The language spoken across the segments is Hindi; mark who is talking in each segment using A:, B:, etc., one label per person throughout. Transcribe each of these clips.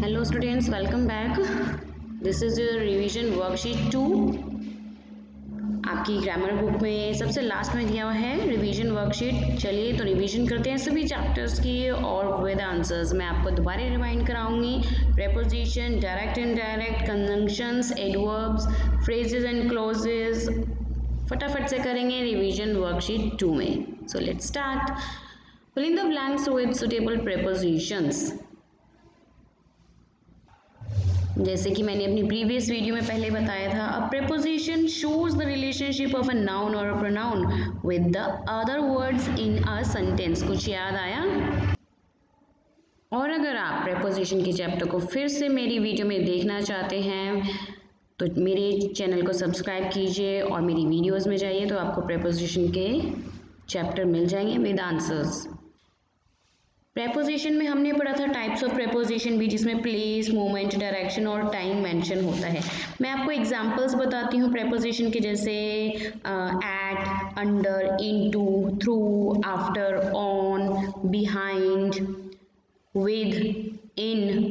A: Hello students, welcome back. This is your revision worksheet 2। आपकी ग्रामर बुक में सबसे लास्ट में दिया हुआ है रिवीजन वर्कशीट। चलिए तो रिवीजन करते हैं सभी चैप्टर्स की और विद आंसर्स। मैं आपको दोबारा रिमाइंड कराऊंगी। Preposition, direct indirect, conjunctions, adverbs, phrases and clauses फटाफट से करेंगे रिवीजन वर्कशीट 2 में। So let's start. Fill in the blanks with suitable prepositions. जैसे कि मैंने अपनी प्रीवियस वीडियो में पहले बताया था, a preposition shows the relationship of a noun और a pronoun with the other words in a sentence. कुछ याद आया? और अगर आप प्रेपोजिशन के चैप्टर को फिर से मेरी वीडियो में देखना चाहते हैं तो मेरे चैनल को सब्सक्राइब कीजिए और मेरी वीडियोस में जाइए तो आपको प्रेपोजिशन के चैप्टर मिल जाएंगे विद आंसर्स। प्रेपोजिशन में हमने पढ़ा था टाइप्स ऑफ प्रेपोजिशन भी, जिसमें प्लेस, मोमेंट, डायरेक्शन और टाइम मेंशन होता है। मैं आपको एग्जांपल्स बताती हूँ प्रेपोजिशन के, जैसे at, under, into, through, after, on, behind, with, in,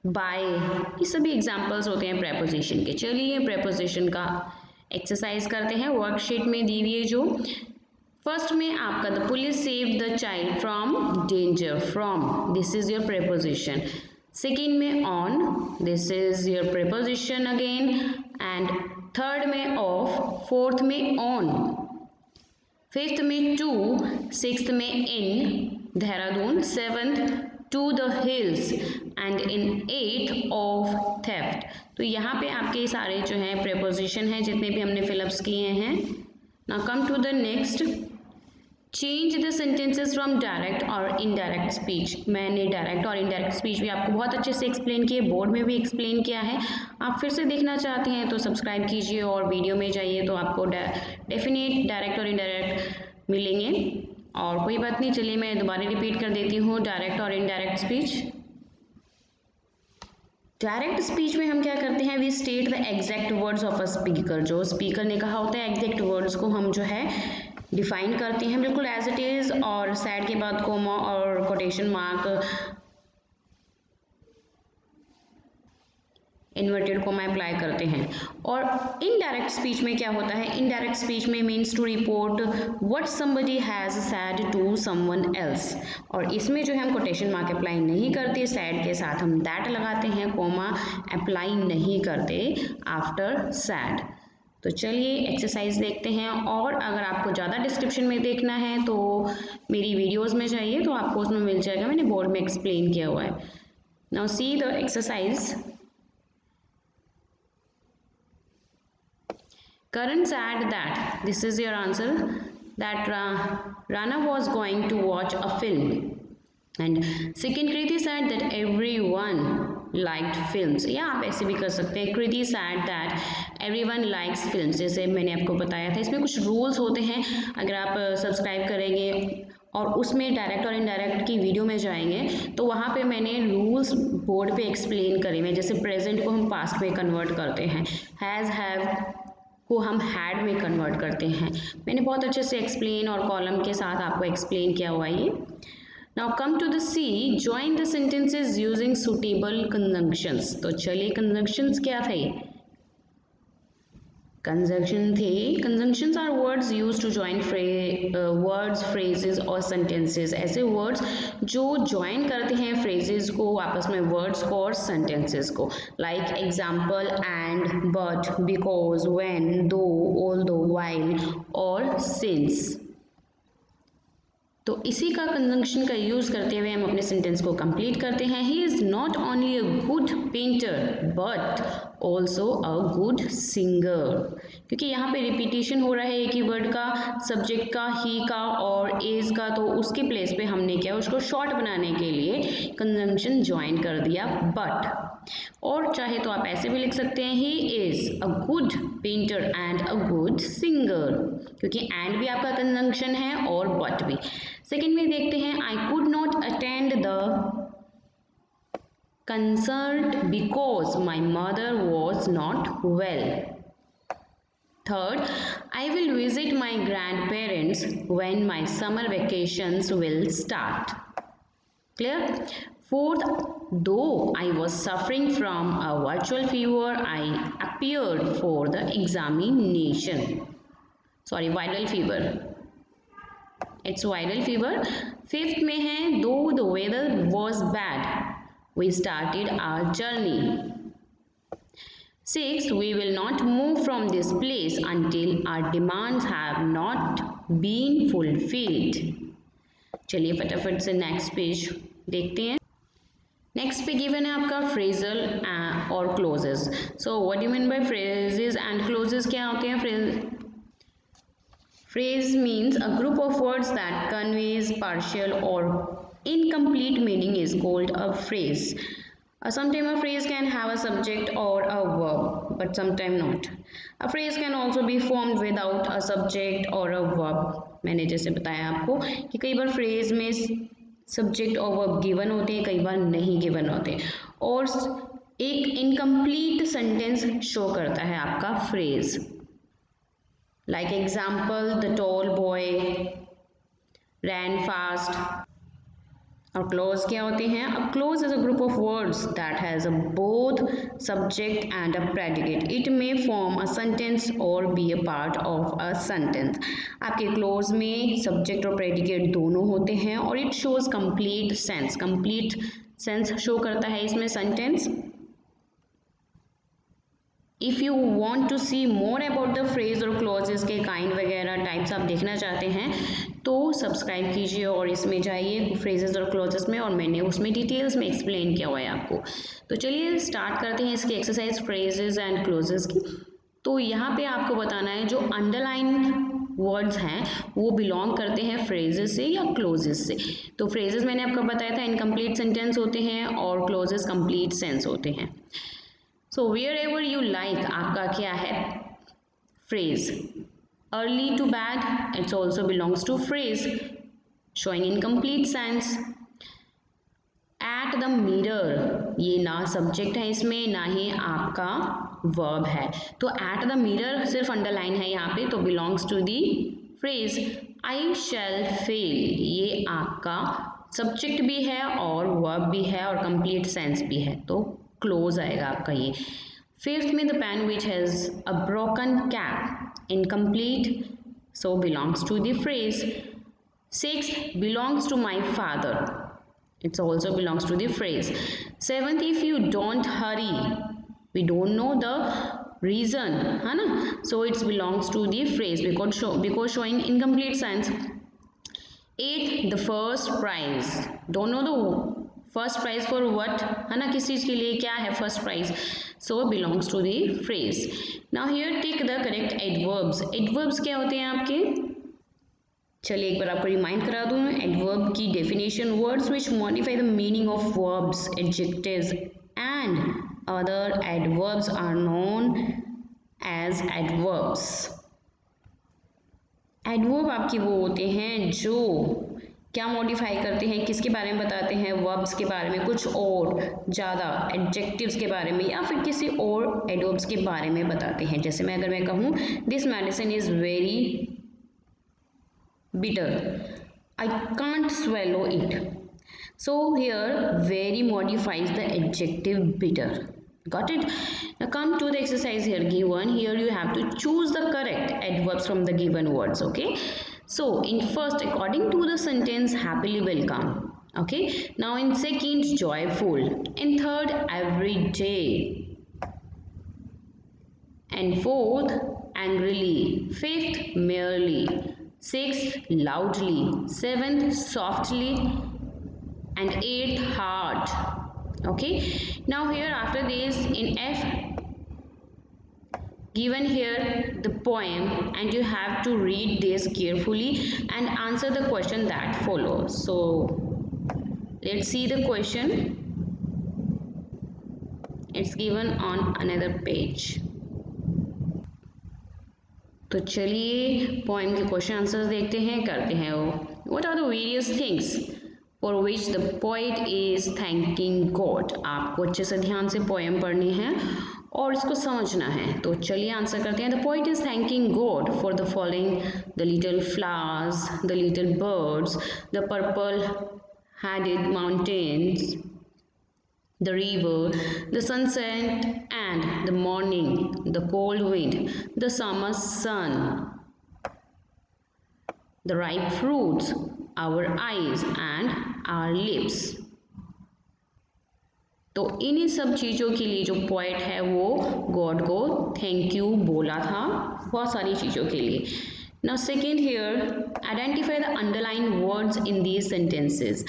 A: by. ये सभी एग्जांपल्स होते हैं प्रेपोजिशन के। चलिए प्रेपोजिशन का एक्सरसाइज करते हैं वर्कशीट में दी हुई है जो। फर्स्ट में आपका the police save the child from danger. From, this is your preposition. Second में on, this is your preposition again. And third में ऑफ, फोर्थ में ऑन, फिफ्थ में टू, सिक्स्थ में in Dehradun, seventh to the hills, and in eighth of theft. तो यहाँ पे आपके सारे जो हैं प्रेपोजिशन हैं जितने भी हमने फिलअप्स किए हैं। Now come to the next. Change the sentences from direct और इनडायरेक्ट स्पीच। मैंने डायरेक्ट और इनडायरेक्ट स्पीच भी आपको बहुत अच्छे से एक्सप्लेन किए, बोर्ड में भी एक्सप्लेन किया है। आप फिर से देखना चाहते हैं तो सब्सक्राइब कीजिए और वीडियो में जाइए तो आपको डेफिनेट डायरेक्ट और इनडायरेक्ट मिलेंगे। और कोई बात नहीं, चलिए मैं दोबारा रिपीट कर देती हूँ डायरेक्ट और इनडायरेक्ट स्पीच। डायरेक्ट स्पीच में हम क्या करते हैं, we state the exact words of a speaker. जो स्पीकर ने कहा होता है एग्जैक्ट वर्ड्स को हम जो है डिफाइन करते हैं बिल्कुल एज इट इज, और सैड के बाद कोमा और quotation mark, inverted comma apply करते हैं। और इनडायरेक्ट स्पीच में क्या होता है, इनडायरेक्ट स्पीच में means to report what somebody has said to someone else. और इसमें जो है हम कोटेशन मार्क अप्लाई नहीं करते, सैड के साथ हम दैट लगाते हैं, कोमा अप्लाई नहीं करते आफ्टर सैड। तो चलिए एक्सरसाइज देखते हैं। और अगर आपको ज़्यादा डिस्क्रिप्शन में देखना है तो मेरी वीडियोस में जाइए तो आपको उसमें मिल जाएगा, मैंने बोर्ड में एक्सप्लेन किया हुआ है। Now see the exercise. Karan said that, this is your answer, that Rana was going to watch a film. And second, Kriti said that everyone liked films. या आप ऐसे भी कर सकते हैं, Kriti said that everyone likes films। जैसे मैंने आपको बताया था, इसमें कुछ रूल्स होते हैं। अगर आप सब्सक्राइब करेंगे और उसमें डायरेक्ट और इनडायरेक्ट की वीडियो में जाएंगे तो वहाँ पे मैंने रूल्स बोर्ड पे एक्सप्लेन करे हैं। जैसे प्रेजेंट को हम पास्ट में कन्वर्ट करते हैं, हैज़, हैव को हम हैड में कन्वर्ट करते हैं। मैंने बहुत अच्छे से एक्सप्लेन और कॉलम के साथ आपको एक्सप्लेन किया हुआ है ये। Now come to the C, join the sentences using suitable conjunctions. तो चलिए कंजंक्शंस क्या थे, कंजंक्शन थे, conjunctions are words used to join words, phrases और सेंटेंसेस। ऐसे वर्ड्स जो जॉइन करते हैं फ्रेजेस को आपस में, वर्ड्स को और सेंटेंसेस को। Like example and, but, because, when, दो, ऑल्दो, व्हाइल और सिंस। तो इसी का कंजंक्शन का यूज करते हुए हम अपने सेंटेंस को कंप्लीट करते हैं। He is not only a good painter but also a good singer. क्योंकि यहाँ पे रिपीटेशन हो रहा है एक ही वर्ड का, सब्जेक्ट का, ही का और इज का, तो उसके प्लेस पे हमने क्या, उसको शॉर्ट बनाने के लिए कंजंक्शन ज्वाइन कर दिया बट। और चाहे तो आप ऐसे भी लिख सकते हैं, he is a good painter and a good singer, क्योंकि एंड भी आपका कंजंक्शन है और बट भी। सेकेंड में देखते हैं, I could not attend the concert because my mother was not well. Third, I will visit my grandparents when my summer vacations will start. Clear? Fourth, though I was suffering from a virtual fever, I appeared for the examination. Sorry, viral fever. It's viral fever. Fifth में है, though the weather was bad, we started our journey. Sixth, we will not move from this place until our demands have not been fulfilled. चलिए फटाफट से नेक्स्ट पेज देखते हैं. नेक्स्ट पे गिवन है आपका फ्रेजल और clauses. So what do you mean by phrases and clauses? क्या होते हैं? Phrase means a group of words that conveys partial और incomplete meaning is called a phrase. Sometimes a phrase can have a subject or a verb, but sometimes not. A phrase can also be formed without a subject or a verb. मैंने जैसे बताया आपको कि कई बार फ्रेज में सब्जेक्ट और वर्ब गिवन होते हैं, कई बार नहीं गिवन होते, और एक इनकम्प्लीट सेंटेंस शो करता है आपका phrase. Like example, the tall boy ran fast. और क्लोज क्या होते हैं? A clause is a group of words that has a both subject and a predicate. It may form a sentence और be a part of a sentence. आपके क्लोज में सब्जेक्ट और प्रेडिकेट दोनों होते हैं और it shows complete sense. Complete sense शो करता है इसमें sentence. If you want to C more about the phrase और क्लॉजेस के काइंड वगैरह टाइप्स आप देखना चाहते हैं तो सब्सक्राइब कीजिए और इसमें जाइए फ्रेजेस और क्लॉजेस में, और मैंने उसमें डिटेल्स में एक्सप्लेन किया हुआ है आपको. तो चलिए स्टार्ट करते हैं इसकी एक्सरसाइज फ्रेजेस एंड क्लॉजेस की. तो यहाँ पे आपको बताना है जो अंडरलाइन वर्ड्स हैं वो बिलोंग करते हैं फ्रेजेस से या क्लोजेस से. तो फ्रेजेस मैंने आपको बताया था इनकम्प्लीट सेंटेंस होते हैं और क्लोजेस कंप्लीट सेंस होते हैं. So wherever you like आपका क्या है phrase. Early to bed, it also belongs to phrase, showing incomplete sense. At the mirror, ये ना subject है इसमें ना ही आपका verb है. तो at the mirror सिर्फ underline है यहाँ पे, तो belongs to the phrase. I shall fail, ये आपका subject भी है और verb भी है और complete sense भी है, तो क्लोज आएगा आपका ये. फिफ्थ में the pen which has a broken cap, incomplete, so belongs to the phrase. Sixth, belongs to my father, it's also belongs to the phrase. Seventh, if you don't hurry, we don't know the reason, है ना, so it's belongs to the phrase because showing incomplete sense. Eight, the first prize, don't know the first prize for what, है ना, किस चीज़ के लिए, क्या है first prize, so belongs to the phrase. Now here take the correct adverbs. Adverbs क्या होते हैं आपके? चलिए एक बार आपको रिमाइंड करा दूँ. एडवर्ब की definition, words which modify the meaning of verbs, adjectives and other adverbs are known as adverbs. Adverb आपकी वो होते हैं जो क्या मॉडिफाई करते हैं, किसके बारे में बताते हैं, वर्ब्स के बारे में, कुछ और ज़्यादा एडजेक्टिव्स के बारे में या फिर किसी और एडवर्ब्स के बारे में बताते हैं. जैसे अगर मैं कहूँ this medicine is very bitter, I can't swallow it, so here very modifies the adjective bitter. Got it? Now come to the exercise here given. Here you have to choose the correct adverbs from the given words. Okay. So in first, according to the sentence, happily welcome. Okay. Now in second, joyful. In third, every day. And fourth, angrily. Fifth, merely. Sixth, loudly. Seventh, softly. And eighth, hard. Okay, now here after this in F given here the poem, and you have to read this carefully and answer the question that follows. So let's see the question. It's given on another page. तो चलिए पोएम के क्वेश्चन आंसर्स देखते हैं, करते हैं वो. What are the various things for which the poet is thanking God? आपको अच्छे से ध्यान से पोएम पढ़नी है और इसको समझना है. तो चलिए आंसर करते हैं. The poet is thanking God for the following: the little flowers, the little birds, the purple headed mountains, the river, the sunset and the morning, the cold wind, the summer sun, the ripe fruits, our eyes and our lips। तो इन्हीं सब चीज़ों के लिए जो पोएट है वो गॉड को थैंक यू बोला था, बहुत सारी चीज़ों के लिए। Now second here, identify the underline words in these sentences.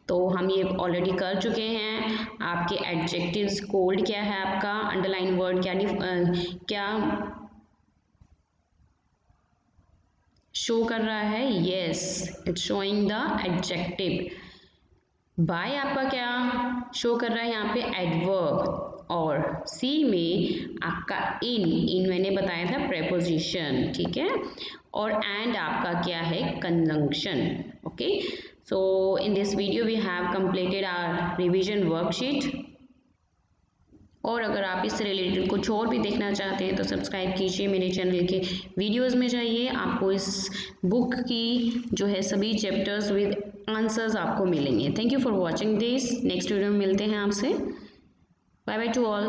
A: तो हम ये ऑलरेडी कर चुके हैं। आपके एडजेक्टिव्स कोड क्या है, आपका अंडरलाइन वर्ड क्या शो कर रहा है? Yes, it's showing the adjective. By आपका क्या शो कर रहा है यहाँ पे? एडवर्ब। और सी में आपका इन मैंने बताया था प्रेपोजिशन, ठीक है। और एंड आपका क्या है? Conjunction. Okay, so in this video we have completed our revision worksheet. और अगर आप इससे रिलेटेड कुछ और भी देखना चाहते हैं तो सब्सक्राइब कीजिए मेरे चैनल के वीडियोस में जाइए, आपको इस बुक की जो है सभी चैप्टर्स विद आंसर्स आपको मिलेंगे। Thank you for watching this. Next video में मिलते हैं आपसे। Bye bye to all.